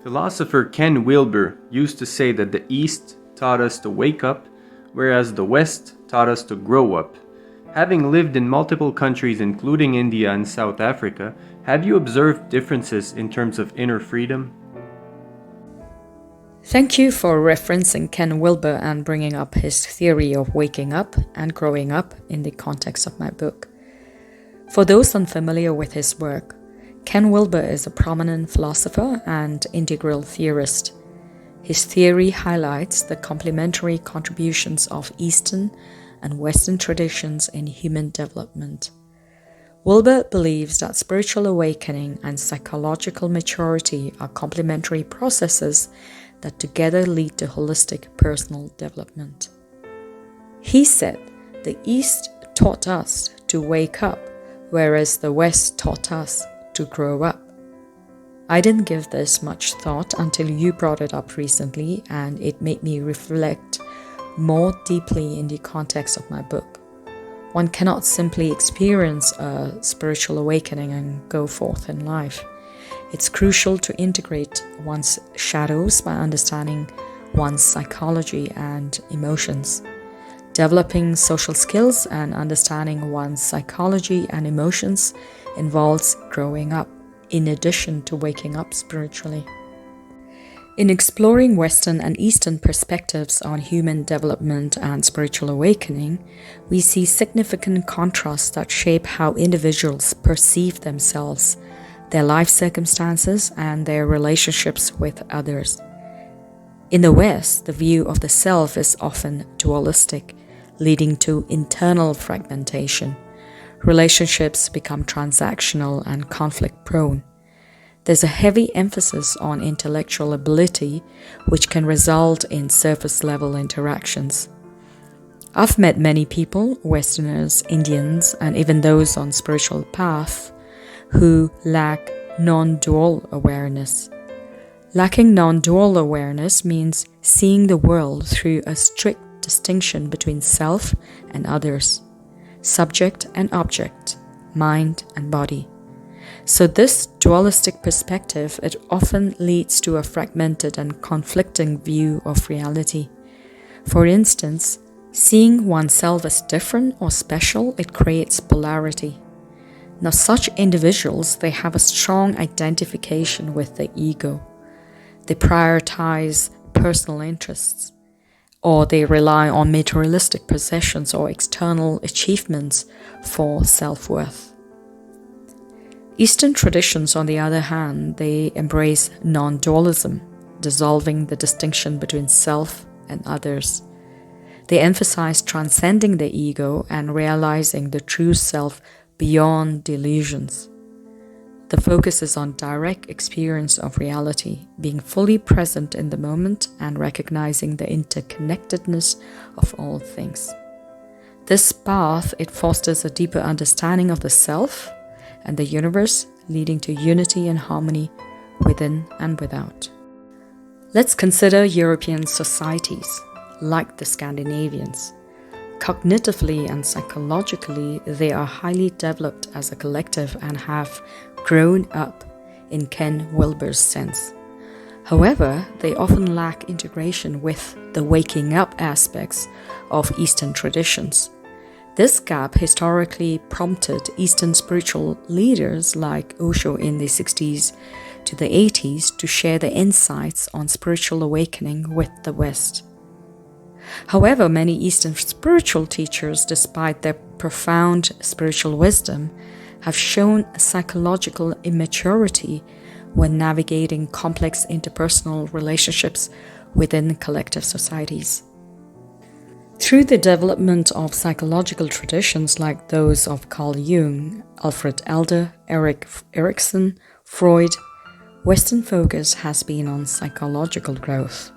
Philosopher Ken Wilbur used to say that the East taught us to wake up, whereas the West taught us to grow up. Having lived in multiple countries including India and South Africa, have you observed differences in terms of inner freedom? Thank you for referencing Ken Wilber and bringing up his theory of waking up and growing up in the context of my book. For those unfamiliar with his work, Ken Wilber is a prominent philosopher and integral theorist. His theory highlights the complementary contributions of Eastern and Western traditions in human development. Wilber believes that spiritual awakening and psychological maturity are complementary processes that together lead to holistic personal development. He said the East taught us to wake up, whereas the West taught us to grow up. I didn't give this much thought until you brought it up recently, and it made me reflect more deeply in the context of my book. One cannot simply experience a spiritual awakening and go forth in life. It's crucial to integrate one's shadows by understanding one's psychology and emotions. Developing social skills and understanding one's psychology and emotions involves growing up, in addition to waking up spiritually. In exploring Western and Eastern perspectives on human development and spiritual awakening, we see significant contrasts that shape how individuals perceive themselves, their life circumstances, and their relationships with others. In the West, the view of the self is often dualistic, leading to internal fragmentation. Relationships become transactional and conflict-prone. There's a heavy emphasis on intellectual ability, which can result in surface-level interactions. I've met many people, Westerners, Indians, and even those on spiritual paths, who lack non-dual awareness. Lacking non-dual awareness means seeing the world through a strict distinction between self and others, subject and object, mind and body. So this dualistic perspective, it often leads to a fragmented and conflicting view of reality. For instance, seeing oneself as different or special, it creates polarity. Now such individuals, they have a strong identification with the ego. They prioritize personal interests, or they rely on materialistic possessions or external achievements for self-worth. Eastern traditions, on the other hand, they embrace non-dualism, dissolving the distinction between self and others. They emphasize transcending the ego and realizing the true self beyond delusions. The focus is on direct experience of reality, being fully present in the moment and recognizing the interconnectedness of all things. This path, it fosters a deeper understanding of the self and the universe, leading to unity and harmony within and without. Let's consider European societies, like the Scandinavians. Cognitively and psychologically, they are highly developed as a collective and have grown up in Ken Wilber's sense. However, they often lack integration with the waking up aspects of Eastern traditions. This gap historically prompted Eastern spiritual leaders like Osho in the 60s to the 80s to share their insights on spiritual awakening with the West. However, many Eastern spiritual teachers, despite their profound spiritual wisdom, have shown psychological immaturity when navigating complex interpersonal relationships within collective societies. Through the development of psychological traditions like those of Carl Jung, Alfred Adler, Erik Erikson, Freud, Western focus has been on psychological growth.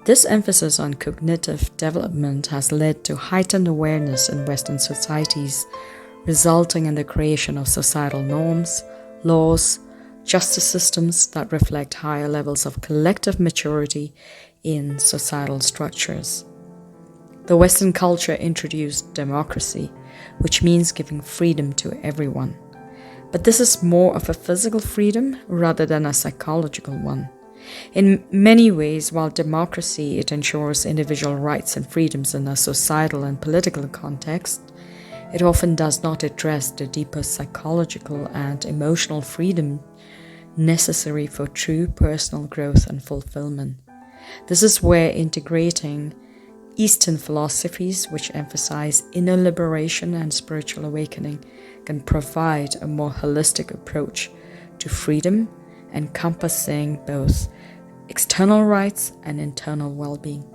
This emphasis on cognitive development has led to heightened awareness in Western societies, resulting in the creation of societal norms, laws, justice systems that reflect higher levels of collective maturity in societal structures. The Western culture introduced democracy, which means giving freedom to everyone. But this is more of a physical freedom rather than a psychological one. In many ways, while democracy, it ensures individual rights and freedoms in a societal and political context, it often does not address the deeper psychological and emotional freedom necessary for true personal growth and fulfillment. This is where integrating Eastern philosophies, which emphasize inner liberation and spiritual awakening, can provide a more holistic approach to freedom, encompassing both external rights and internal well-being.